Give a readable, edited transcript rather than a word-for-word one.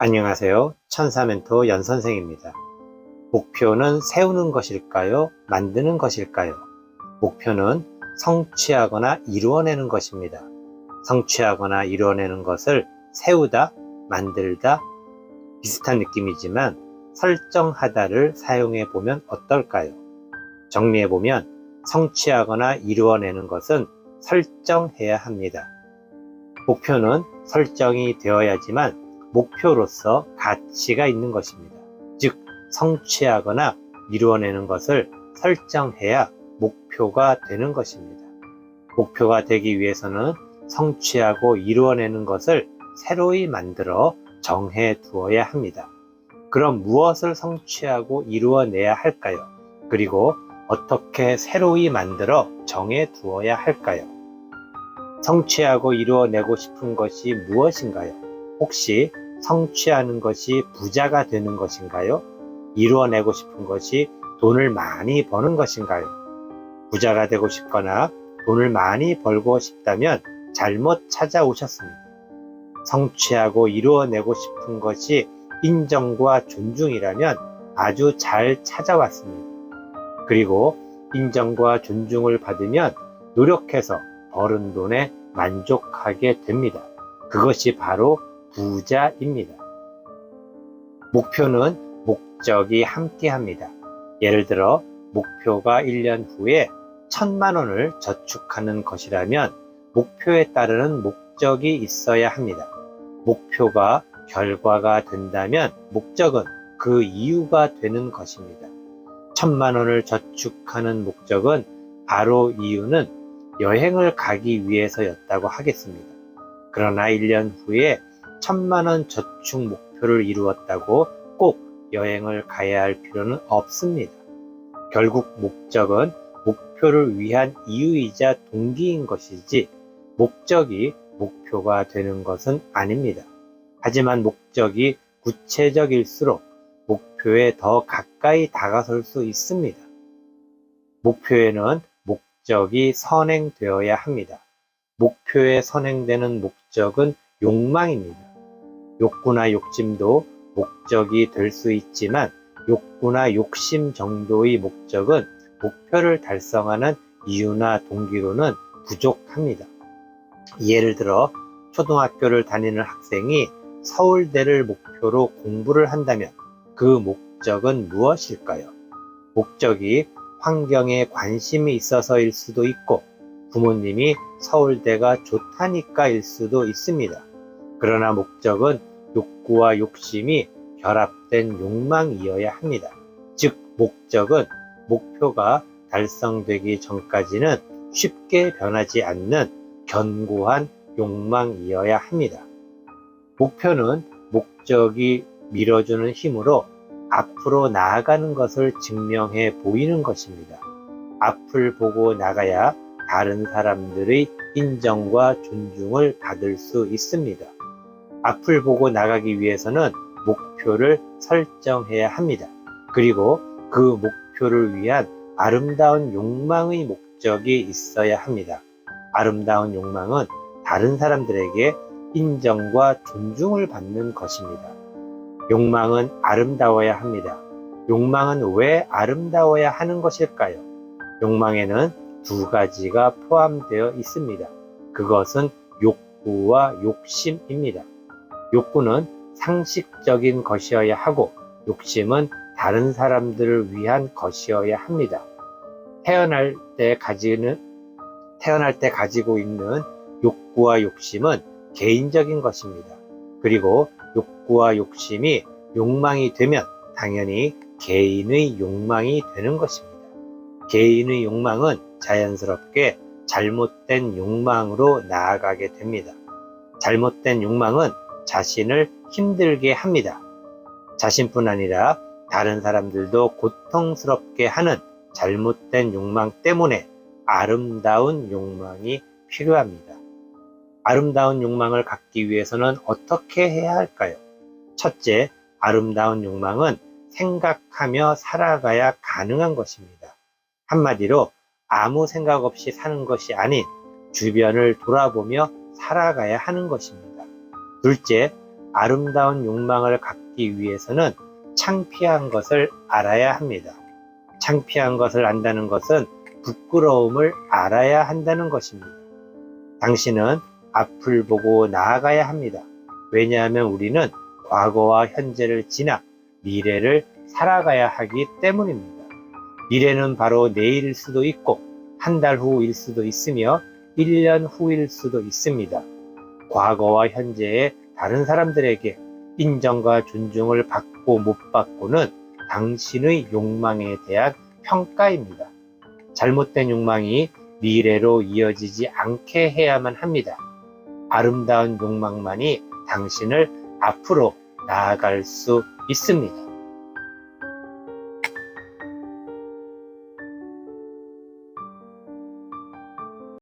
안녕하세요. 천사멘토 연선생입니다. 목표는 세우는 것일까요? 만드는 것일까요? 목표는 성취하거나 이루어내는 것입니다. 성취하거나 이루어내는 것을 세우다, 만들다 비슷한 느낌이지만 설정하다를 사용해 보면 어떨까요? 정리해 보면 성취하거나 이루어내는 것은 설정해야 합니다. 목표는 설정이 되어야지만 목표로서 가치가 있는 것입니다. 즉, 성취하거나 이루어내는 것을 설정해야 목표가 되는 것입니다. 목표가 되기 위해서는 성취하고 이루어내는 것을 새로이 만들어 정해 두어야 합니다. 그럼 무엇을 성취하고 이루어내야 할까요? 그리고 어떻게 새로이 만들어 정해 두어야 할까요? 성취하고 이루어내고 싶은 것이 무엇인가요? 혹시 성취하는 것이 부자가 되는 것인가요? 이루어내고 싶은 것이 돈을 많이 버는 것인가요? 부자가 되고 싶거나 돈을 많이 벌고 싶다면 잘못 찾아오셨습니다. 성취하고 이루어내고 싶은 것이 인정과 존중이라면 아주 잘 찾아왔습니다. 그리고 인정과 존중을 받으면 노력해서 벌은 돈에 만족하게 됩니다. 그것이 바로 부자입니다. 목표는 목적이 함께합니다. 예를 들어 목표가 1년 후에 1,000만 원을 저축하는 것이라면 목표에 따르는 목적이 있어야 합니다. 목표가 결과가 된다면 목적은 그 이유가 되는 것입니다. 1,000만 원을 저축하는 목적은 바로 이유는 여행을 가기 위해서였다고 하겠습니다. 그러나 1년 후에 1,000만 원 저축 목표를 이루었다고 꼭 여행을 가야 할 필요는 없습니다. 결국 목적은 목표를 위한 이유이자 동기인 것이지 목적이 목표가 되는 것은 아닙니다. 하지만 목적이 구체적일수록 목표에 더 가까이 다가설 수 있습니다. 목표에는 목적이 선행되어야 합니다. 목표에 선행되는 목적은 욕망입니다. 욕구나 욕심도 목적이 될 수 있지만 욕구나 욕심 정도의 목적은 목표를 달성하는 이유나 동기로는 부족합니다. 예를 들어 초등학교를 다니는 학생이 서울대를 목표로 공부를 한다면 그 목적은 무엇일까요? 목적이 환경에 관심이 있어서일 수도 있고 부모님이 서울대가 좋다니까일 수도 있습니다. 그러나 목적은 욕구와 욕심이 결합된 욕망이어야 합니다. 즉, 목적은 목표가 달성되기 전까지는 쉽게 변하지 않는 견고한 욕망이어야 합니다. 목표는 목적이 밀어주는 힘으로 앞으로 나아가는 것을 증명해 보이는 것입니다. 앞을 보고 나가야 다른 사람들의 인정과 존중을 받을 수 있습니다. 앞을 보고 나가기 위해서는 목표를 설정해야 합니다. 그리고 그 목표를 위한 아름다운 욕망의 목적이 있어야 합니다. 아름다운 욕망은 다른 사람들에게 인정과 존중을 받는 것입니다. 욕망은 아름다워야 합니다. 욕망은 왜 아름다워야 하는 것일까요? 욕망에는 두 가지가 포함되어 있습니다. 그것은 욕구와 욕심입니다. 욕구는 상식적인 것이어야 하고 욕심은 다른 사람들을 위한 것이어야 합니다. 태어날 때 가지고 있는 욕구와 욕심은 개인적인 것입니다. 그리고 욕구와 욕심이 욕망이 되면 당연히 개인의 욕망이 되는 것입니다. 개인의 욕망은 자연스럽게 잘못된 욕망으로 나아가게 됩니다. 잘못된 욕망은 자신을 힘들게 합니다. 자신뿐 아니라 다른 사람들도 고통스럽게 하는 잘못된 욕망 때문에 아름다운 욕망이 필요합니다. 아름다운 욕망을 갖기 위해서는 어떻게 해야 할까요? 첫째, 아름다운 욕망은 생각하며 살아가야 가능한 것입니다. 한마디로 아무 생각 없이 사는 것이 아닌 주변을 돌아보며 살아가야 하는 것입니다. 둘째, 아름다운 욕망을 갖기 위해서는 창피한 것을 알아야 합니다. 창피한 것을 안다는 것은 부끄러움을 알아야 한다는 것입니다. 당신은 앞을 보고 나아가야 합니다. 왜냐하면 우리는 과거와 현재를 지나 미래를 살아가야 하기 때문입니다. 미래는 바로 내일일 수도 있고 한 달 후일 수도 있으며 1년 후일 수도 있습니다. 과거와 현재의 다른 사람들에게 인정과 존중을 받고 못 받고는 당신의 욕망에 대한 평가입니다. 잘못된 욕망이 미래로 이어지지 않게 해야만 합니다. 아름다운 욕망만이 당신을 앞으로 나아갈 수 있습니다.